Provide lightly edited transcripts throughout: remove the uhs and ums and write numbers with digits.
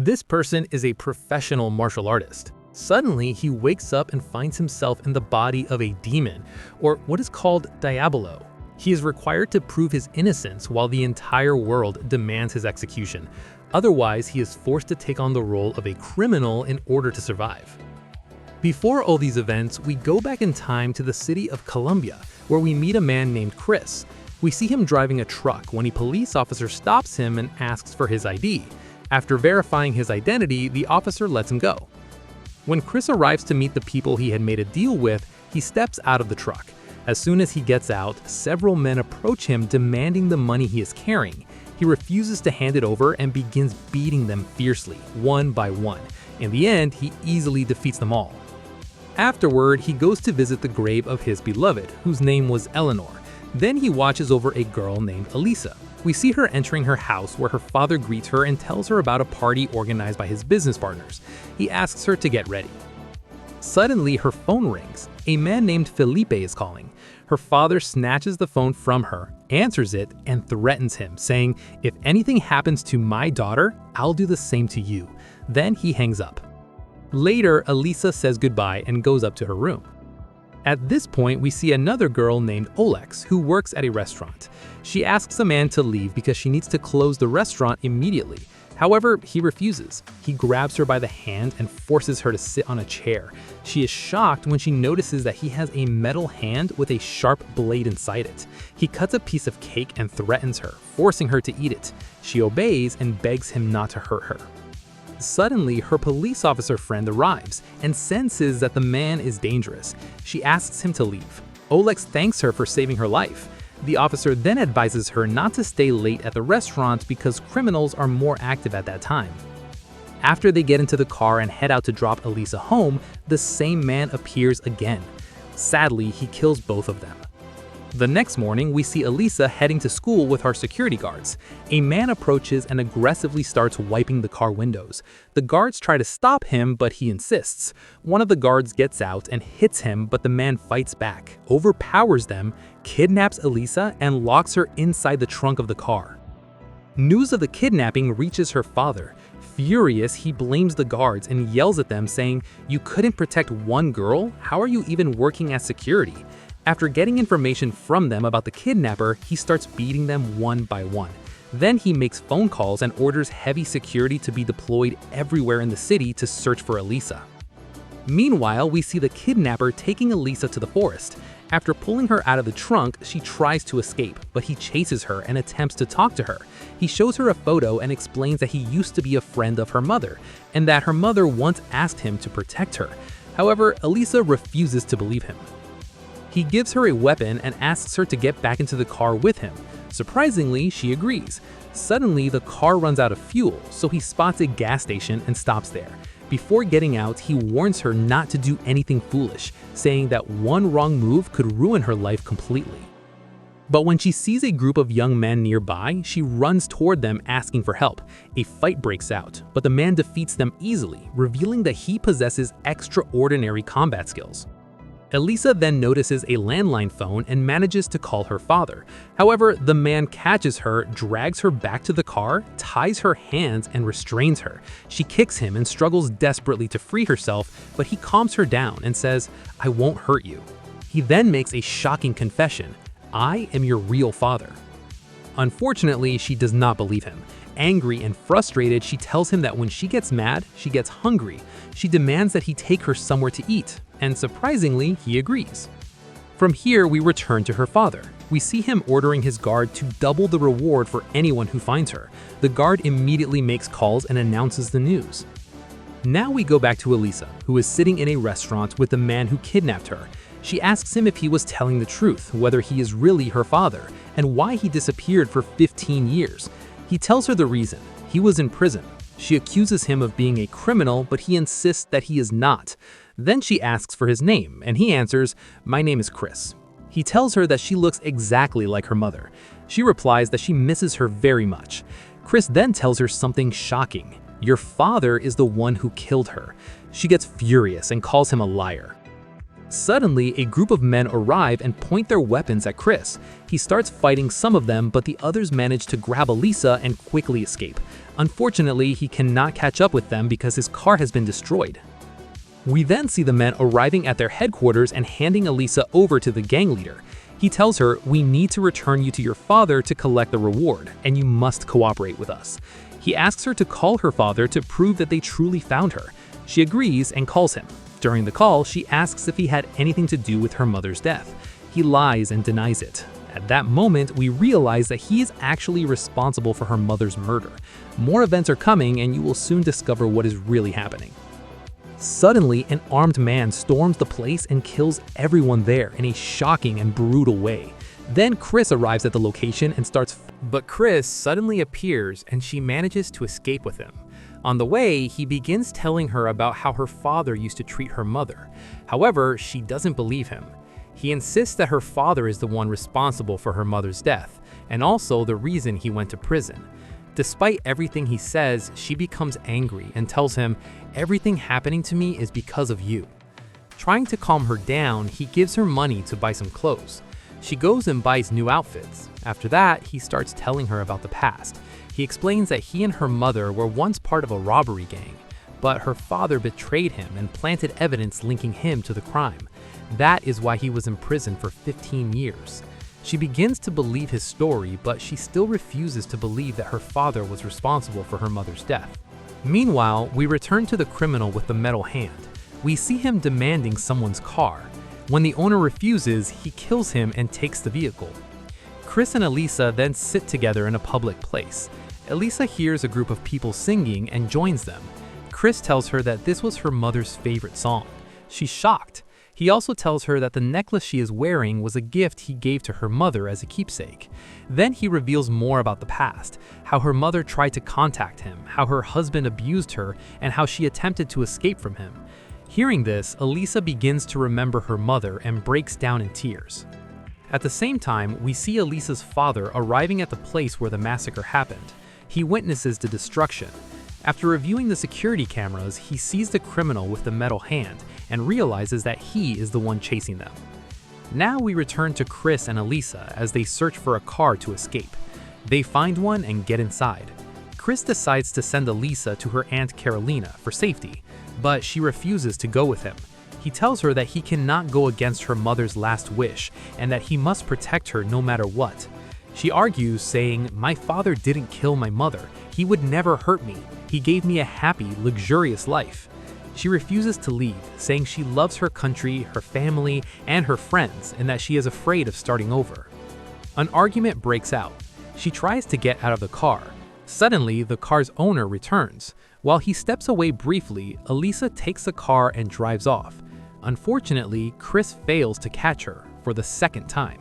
This person is a professional martial artist. Suddenly, he wakes up and finds himself in the body of a demon, or what is called Diabalo. He is required to prove his innocence while the entire world demands his execution. Otherwise, he is forced to take on the role of a criminal in order to survive. Before all these events, we go back in time to the city of Colombia, where we meet a man named Chris. We see him driving a truck when a police officer stops him and asks for his ID. After verifying his identity, the officer lets him go. When Chris arrives to meet the people he had made a deal with, he steps out of the truck. As soon as he gets out, several men approach him demanding the money he is carrying. He refuses to hand it over and begins beating them fiercely, one by one. In the end, he easily defeats them all. Afterward, he goes to visit the grave of his beloved, whose name was Eleanor. Then he watches over a girl named Alisa. We see her entering her house where her father greets her and tells her about a party organized by his business partners. He asks her to get ready. Suddenly, her phone rings. A man named Felipe is calling. Her father snatches the phone from her, answers it, and threatens him, saying, "If anything happens to my daughter, I'll do the same to you." Then he hangs up. Later, Alisa says goodbye and goes up to her room. At this point, we see another girl named Olex who works at a restaurant. She asks a man to leave because she needs to close the restaurant immediately. However, he refuses. He grabs her by the hand and forces her to sit on a chair. She is shocked when she notices that he has a metal hand with a sharp blade inside it. He cuts a piece of cake and threatens her, forcing her to eat it. She obeys and begs him not to hurt her. Suddenly, her police officer friend arrives and senses that the man is dangerous. She asks him to leave. Olex thanks her for saving her life. The officer then advises her not to stay late at the restaurant because criminals are more active at that time. After they get into the car and head out to drop Alisa home, the same man appears again. Sadly, he kills both of them. The next morning, we see Alisa heading to school with her security guards. A man approaches and aggressively starts wiping the car windows. The guards try to stop him, but he insists. One of the guards gets out and hits him, but the man fights back, overpowers them, kidnaps Alisa, and locks her inside the trunk of the car. News of the kidnapping reaches her father. Furious, he blames the guards and yells at them, saying, "You couldn't protect one girl? How are you even working as security?" After getting information from them about the kidnapper, he starts beating them one by one. Then he makes phone calls and orders heavy security to be deployed everywhere in the city to search for Alisa. Meanwhile, we see the kidnapper taking Alisa to the forest. After pulling her out of the trunk, she tries to escape, but he chases her and attempts to talk to her. He shows her a photo and explains that he used to be a friend of her mother, and that her mother once asked him to protect her. However, Alisa refuses to believe him. He gives her a weapon and asks her to get back into the car with him. Surprisingly, she agrees. Suddenly, the car runs out of fuel, so he spots a gas station and stops there. Before getting out, he warns her not to do anything foolish, saying that one wrong move could ruin her life completely. But when she sees a group of young men nearby, she runs toward them asking for help. A fight breaks out, but the man defeats them easily, revealing that he possesses extraordinary combat skills. Alisa then notices a landline phone and manages to call her father. However, the man catches her, drags her back to the car, ties her hands, and restrains her. She kicks him and struggles desperately to free herself, but he calms her down and says, "I won't hurt you." He then makes a shocking confession: "I am your real father." Unfortunately, she does not believe him. Angry and frustrated, she tells him that when she gets mad, she gets hungry. She demands that he take her somewhere to eat, and surprisingly, he agrees. From here, we return to her father. We see him ordering his guard to double the reward for anyone who finds her. The guard immediately makes calls and announces the news. Now we go back to Alisa, who is sitting in a restaurant with the man who kidnapped her. She asks him if he was telling the truth, whether he is really her father, and why he disappeared for 15 years. He tells her the reason: he was in prison. She accuses him of being a criminal, but he insists that he is not. Then she asks for his name, and he answers, "My name is Chris." He tells her that she looks exactly like her mother. She replies that she misses her very much. Chris then tells her something shocking: "Your father is the one who killed her." She gets furious and calls him a liar. Suddenly, a group of men arrive and point their weapons at Chris. He starts fighting some of them, but the others manage to grab Alisa and quickly escape. Unfortunately, he cannot catch up with them because his car has been destroyed. We then see the men arriving at their headquarters and handing Alisa over to the gang leader. He tells her, "We need to return you to your father to collect the reward, and you must cooperate with us." He asks her to call her father to prove that they truly found her. She agrees and calls him. During the call, she asks if he had anything to do with her mother's death. He lies and denies it. At that moment, we realize that he is actually responsible for her mother's murder. More events are coming, and you will soon discover what is really happening. Suddenly, an armed man storms the place and kills everyone there in a shocking and brutal way. Then Chris arrives at the location and But Chris suddenly appears and she manages to escape with him. On the way, he begins telling her about how her father used to treat her mother. However, she doesn't believe him. He insists that her father is the one responsible for her mother's death, and also the reason he went to prison. Despite everything he says, she becomes angry and tells him, "Everything happening to me is because of you." Trying to calm her down, he gives her money to buy some clothes. She goes and buys new outfits. After that, he starts telling her about the past. He explains that he and her mother were once part of a robbery gang, but her father betrayed him and planted evidence linking him to the crime. That is why he was in prison for 15 years. She begins to believe his story, but she still refuses to believe that her father was responsible for her mother's death. Meanwhile, we return to the criminal with the metal hand. We see him demanding someone's car. When the owner refuses, he kills him and takes the vehicle. Chris and Alisa then sit together in a public place. Alisa hears a group of people singing and joins them. Chris tells her that this was her mother's favorite song. She's shocked. He also tells her that the necklace she is wearing was a gift he gave to her mother as a keepsake. Then he reveals more about the past, how her mother tried to contact him, how her husband abused her, and how she attempted to escape from him. Hearing this, Alisa begins to remember her mother and breaks down in tears. At the same time, we see Alisa's father arriving at the place where the massacre happened. He witnesses the destruction. After reviewing the security cameras, he sees the criminal with the metal hand and realizes that he is the one chasing them. Now we return to Chris and Alisa as they search for a car to escape. They find one and get inside. Chris decides to send Alisa to her Aunt Carolina for safety, but she refuses to go with him. He tells her that he cannot go against her mother's last wish and that he must protect her no matter what. She argues, saying, "My father didn't kill my mother. He would never hurt me. He gave me a happy, luxurious life." She refuses to leave, saying she loves her country, her family, and her friends, and that she is afraid of starting over. An argument breaks out. She tries to get out of the car. Suddenly, the car's owner returns. While he steps away briefly, Alisa takes the car and drives off. Unfortunately, Chris fails to catch her for the second time.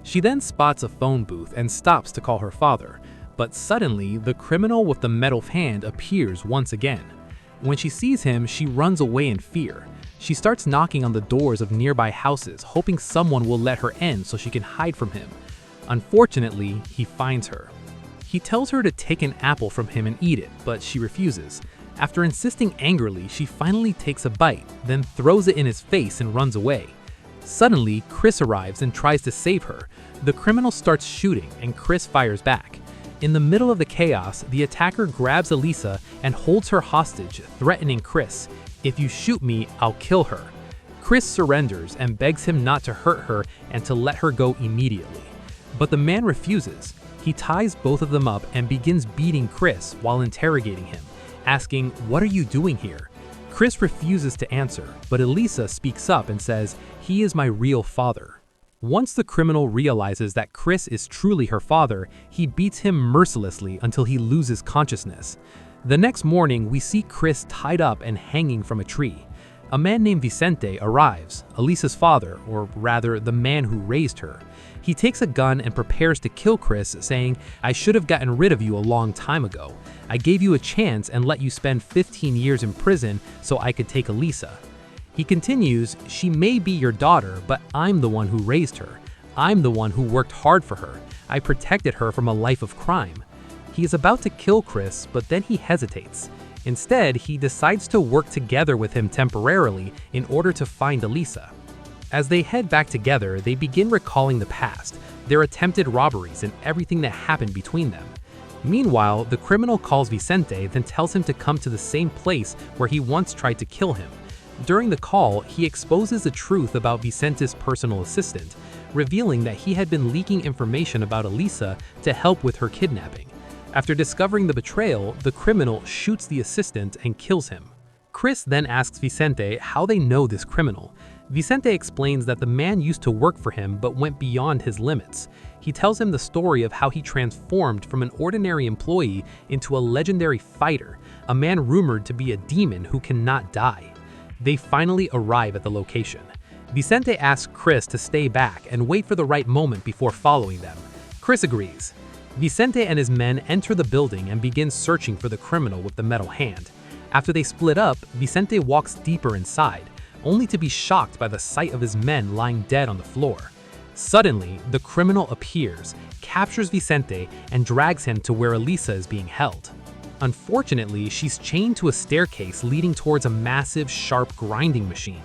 She then spots a phone booth and stops to call her father, but suddenly the criminal with the metal hand appears once again. When she sees him, she runs away in fear. She starts knocking on the doors of nearby houses, hoping someone will let her in so she can hide from him. Unfortunately, he finds her. He tells her to take an apple from him and eat it, but she refuses. After insisting angrily, she finally takes a bite, then throws it in his face and runs away. Suddenly, Chris arrives and tries to save her. The criminal starts shooting, and Chris fires back. In the middle of the chaos, the attacker grabs Alisa and holds her hostage, threatening Chris, "If you shoot me, I'll kill her." Chris surrenders and begs him not to hurt her and to let her go immediately. But the man refuses. He ties both of them up and begins beating Chris while interrogating him, asking, "What are you doing here?" Chris refuses to answer, but Alisa speaks up and says, "He is my real father." Once the criminal realizes that Chris is truly her father, he beats him mercilessly until he loses consciousness. The next morning, we see Chris tied up and hanging from a tree. A man named Vicente arrives, Alisa's father, or rather, the man who raised her. He takes a gun and prepares to kill Chris, saying, "I should have gotten rid of you a long time ago. I gave you a chance and let you spend 15 years in prison so I could take Alisa." He continues, "She may be your daughter, but I'm the one who raised her. I'm the one who worked hard for her. I protected her from a life of crime." He is about to kill Chris, but then he hesitates. Instead, he decides to work together with him temporarily in order to find Alisa. As they head back together, they begin recalling the past, their attempted robberies, and everything that happened between them. Meanwhile, the criminal calls Vicente, then tells him to come to the same place where he once tried to kill him. During the call, he exposes the truth about Vicente's personal assistant, revealing that he had been leaking information about Alisa to help with her kidnapping. After discovering the betrayal, the criminal shoots the assistant and kills him. Chris then asks Vicente how they know this criminal. Vicente explains that the man used to work for him but went beyond his limits. He tells him the story of how he transformed from an ordinary employee into a legendary fighter, a man rumored to be a demon who cannot die. They finally arrive at the location. Vicente asks Chris to stay back and wait for the right moment before following them. Chris agrees. Vicente and his men enter the building and begin searching for the criminal with the metal hand. After they split up, Vicente walks deeper inside, only to be shocked by the sight of his men lying dead on the floor. Suddenly, the criminal appears, captures Vicente, and drags him to where Alisa is being held. Unfortunately, she's chained to a staircase leading towards a massive, sharp grinding machine.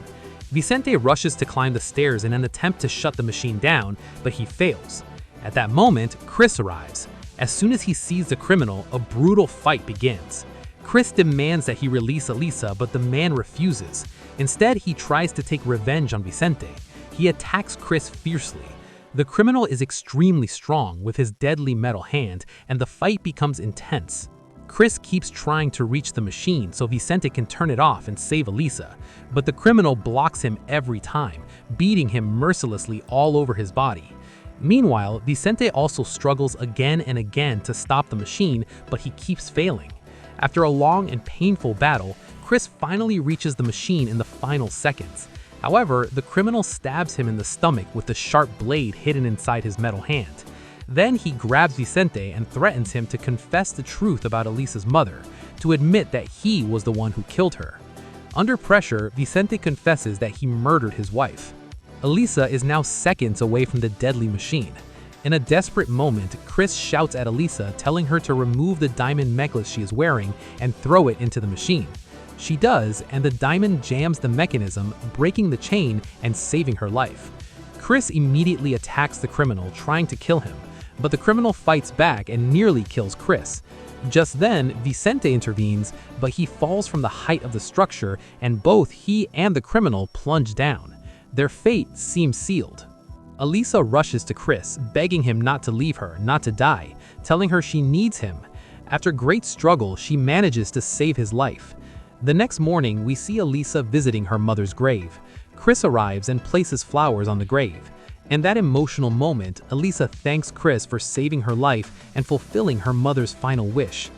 Vicente rushes to climb the stairs in an attempt to shut the machine down, but he fails. At that moment, Chris arrives. As soon as he sees the criminal, a brutal fight begins. Chris demands that he release Alisa, but the man refuses. Instead, he tries to take revenge on Vicente. He attacks Chris fiercely. The criminal is extremely strong with his deadly metal hand, and the fight becomes intense. Chris keeps trying to reach the machine so Vicente can turn it off and save Alisa, but the criminal blocks him every time, beating him mercilessly all over his body. Meanwhile, Vicente also struggles again and again to stop the machine, but he keeps failing. After a long and painful battle, Chris finally reaches the machine in the final seconds. However, the criminal stabs him in the stomach with the sharp blade hidden inside his metal hand. Then he grabs Vicente and threatens him to confess the truth about Alisa's mother, to admit that he was the one who killed her. Under pressure, Vicente confesses that he murdered his wife. Alisa is now seconds away from the deadly machine. In a desperate moment, Chris shouts at Alisa, telling her to remove the diamond necklace she is wearing and throw it into the machine. She does, and the diamond jams the mechanism, breaking the chain and saving her life. Chris immediately attacks the criminal, trying to kill him, but the criminal fights back and nearly kills Chris. Just then, Vicente intervenes, but he falls from the height of the structure, and both he and the criminal plunge down. Their fate seems sealed. Alisa rushes to Chris, begging him not to leave her, not to die, telling her she needs him. After great struggle, she manages to save his life. The next morning, we see Alisa visiting her mother's grave. Chris arrives and places flowers on the grave. In that emotional moment, Alisa thanks Chris for saving her life and fulfilling her mother's final wish.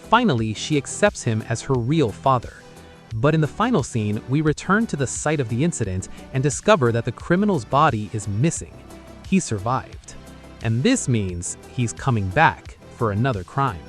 Finally, she accepts him as her real father. But in the final scene, we return to the site of the incident and discover that the criminal's body is missing. He survived. And this means he's coming back for another crime.